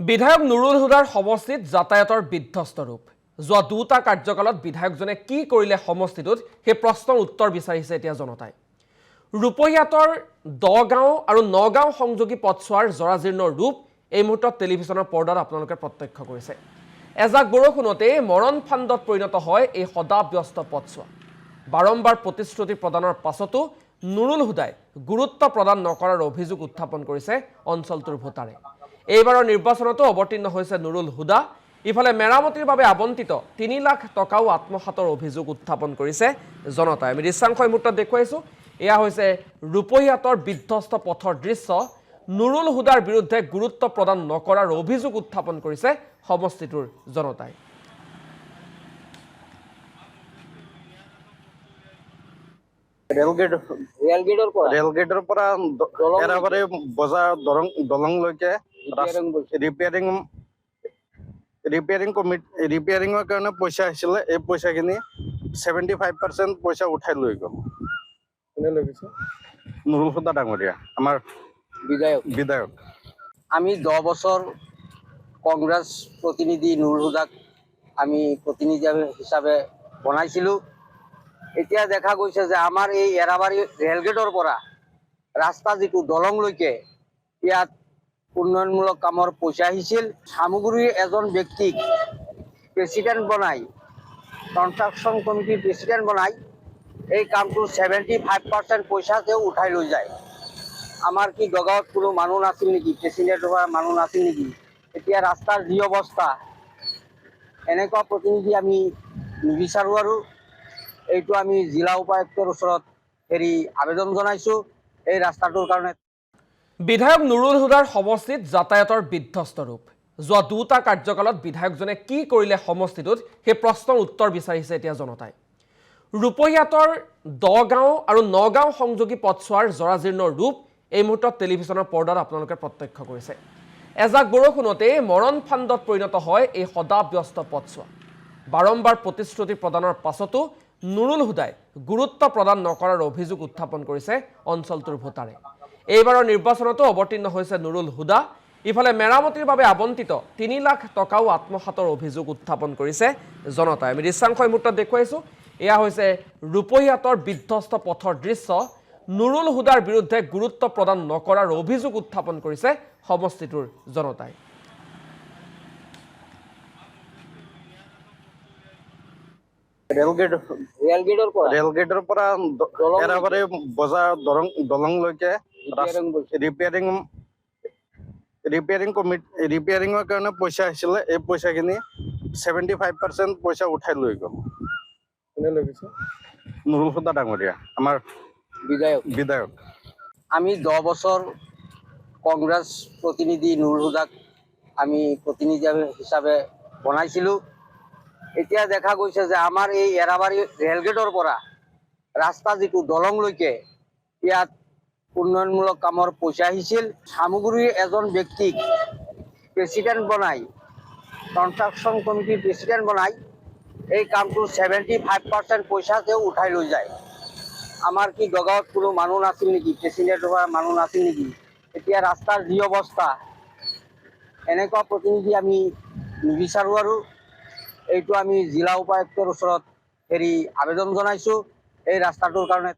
বিধায়ক নুৰুল হুদাৰ সমষ্টিত যাতায়াতৰ বিধ্বস্ত ৰূপ। যোৱা দুটা কাৰ্যকালত বিধায়কজনে কি কৰিলে সমষ্টিটোত সেই প্ৰশ্নৰ উত্তৰ বিচাৰিছে এতিয়া জনতাই। ৰূপহীয়াতৰ দগাঁও আৰু নগাঁও সংযোগী পথছোৱাৰ জৰাজীৰ্ণ ৰূপ এই মুহূৰ্তত টেলিভিছনৰ পৰ্দাত আপোনালোকে প্ৰত্যক্ষ কৰিছে। এজাক বৰষুণতে মৰণ ফান্দত পৰিণত হয় এই সদাব্যস্ত পথছোৱা। বাৰম্বাৰ প্ৰতিশ্ৰুতি প্ৰদানৰ পাছতো নুৰুল হুদাই গুৰুত্ব প্ৰদান নকৰাৰ অভিযোগ উত্থাপন কৰিছে অঞ্চলটোৰ ভোটাৰে। এইবাৰৰ নিৰ্বাচনতো অৱতীৰ্ণ হৈছে নুৰুল হুদা। ইফালে মেৰামতিৰ বাবে আবণ্টিত ৩ লাখ টকাও আত্মসাতৰ অভিযোগ উত্থাপন কৰিছে জনতাই। আমি দৃশ্যাংশ এই মুহূৰ্তত দেখুৱাইছোঁ। এয়া হৈছে ৰূপহীয়াতৰ বিধ্বস্ত পথৰ দৃশ্য। নুৰুল হুদাৰ বিৰুদ্ধে গুৰুত্ব প্ৰদান নকৰাৰ অভিযোগ উত্থাপন কৰিছে সমষ্টিটোৰ জনতাই। ৰেলগেটৰ পৰা একেবাৰে বজাৰ দলংলৈকে ৰিপেয়াৰিঙৰ কাৰণে পইচা আহিছিলে। এই পইচাখিনি 75% পইচা উঠাই লৈ গ'ল। কোনে লৈ গৈছে? নুৰুল হুদা ডাঙৰীয়া, আমাৰ বিধায়ক। আমি 10 বছৰ কংগ্ৰেছ প্ৰতিনিধি নুৰুল হুদাক আমি প্ৰতিনিধি হিচাপে বনাইছিলোঁ। এতিয়া দেখা গৈছে যে আমাৰ এই এৰাবাৰী ৰেলগেটৰ পৰা ৰাস্তা যিটো দলংলৈকে ইয়াত উন্নয়নমূলক কামৰ পইচা আহিছিল। সামগ্ৰীৰ এজন ব্যক্তিক প্ৰেচিডেণ্ট বনাই, কনষ্ট্ৰাকশ্যন কমিটিৰ প্ৰেচিডেণ্ট বনাই এই কামটো 75% পইচা তেওঁ উঠাই লৈ যায়। আমাৰ কি দগাঁৱত কোনো মানুহ নাছিল নেকি? প্ৰেচিডেণ্ট হোৱা মানুহ নাছিল নেকি? এতিয়া ৰাস্তাৰ যি অৱস্থা, এনেকুৱা প্ৰতিনিধি আমি নিবিচাৰোঁ। আৰু এইটো আমি জিলা উপায়ুক্তৰ ওচৰত আবেদন জনাইছোঁ এই ৰাস্তাটোৰ কাৰণে। বিধায়ক নুৰুল হুদাৰ সমষ্টিত যাতায়াতৰ বিধ্বস্ত ৰূপ। যোৱা দুটা কাৰ্যকালত বিধায়কজনে কি কৰিলে সমষ্টিটোত সেই প্ৰশ্নৰ উত্তৰ বিচাৰিছে এতিয়া জনতাই। ৰূপহীয়াতৰ দগাঁও আৰু নগাঁও সংযোগী পথছোৱাৰ জৰাজীৰ্ণ ৰূপ এই মুহূৰ্তত টেলিভিছনৰ পৰ্দাত আপোনালোকে প্ৰত্যক্ষ কৰিছে। এজাক বৰষুণতে মৰণ ফান্দত পৰিণত হয় এই সদাব্যস্ত পথছোৱা। বাৰম্বাৰ প্ৰতিশ্ৰুতি প্ৰদানৰ পাছতো নুৰুল হুদাই গুৰুত্ব প্ৰদান নকৰাৰ অভিযোগ উত্থাপন কৰিছে অঞ্চলটোৰ ভোটাৰে। এইবাৰৰ নিৰ্বাচনতো অৱতীৰ্ণ হৈছে নুৰুল হুদা। ইফালে মেৰামতিৰ বাবে আবণ্টিত ৩ লাখ টকাও আত্মসাতৰ অভিযোগ উত্থাপন কৰিছে জনতাই। আমি দৃশ্যাংশ এই মুহূৰ্তত দেখুৱাইছোঁ। এয়া হৈছে ৰূপহীয়াতৰ বিধ্বস্ত পথৰ দৃশ্য। নুৰুল হুদাৰ বিৰুদ্ধে গুৰুত্ব প্ৰদান নকৰাৰ অভিযোগ উত্থাপন কৰিছে সমষ্টিটোৰ জনতাই। ৰেলগেটৰ পৰা একেবাৰে বজাৰ দলংলৈকে ৰিপেয়াৰিঙৰ কাৰণে পইচা আহিছিলে। এই পইচাখিনি 75% পইচা উঠাই লৈ গ'ল। কোনে লৈ গৈছে? নুৰুল হুদা ডাঙৰীয়া, আমাৰ বিধায়ক। আমি 10 বছৰ কংগ্ৰেছ প্ৰতিনিধি নুৰুল হুদাক আমি প্ৰতিনিধি হিচাপে বনাইছিলোঁ। এতিয়া দেখা গৈছে যে আমাৰ এই এৰাবাৰী ৰেলগেটৰ পৰা ৰাস্তা যিটো দলংলৈকে ইয়াত উন্নয়নমূলক কামৰ পইচা আহিছিল। সামগ্ৰীৰ এজন ব্যক্তিক প্ৰেচিডেণ্ট বনাই, কনষ্ট্ৰাকশ্যন কমিটিৰ প্ৰেচিডেণ্ট বনাই এই কামটো 75% পইচা তেওঁ উঠাই লৈ যায়। আমাৰ কি দগাঁৱত কোনো মানুহ নাছিল নেকি? প্ৰেচিডেণ্ট হোৱা মানুহ নাছিল নেকি? এতিয়া ৰাস্তাৰ যি অৱস্থা, এনেকুৱা প্ৰতিনিধি আমি নিবিচাৰোঁ। আৰু এইটো আমি জিলা উপায়ুক্তৰ ওচৰত আবেদন জনাইছোঁ এই ৰাস্তাটোৰ কাৰণে।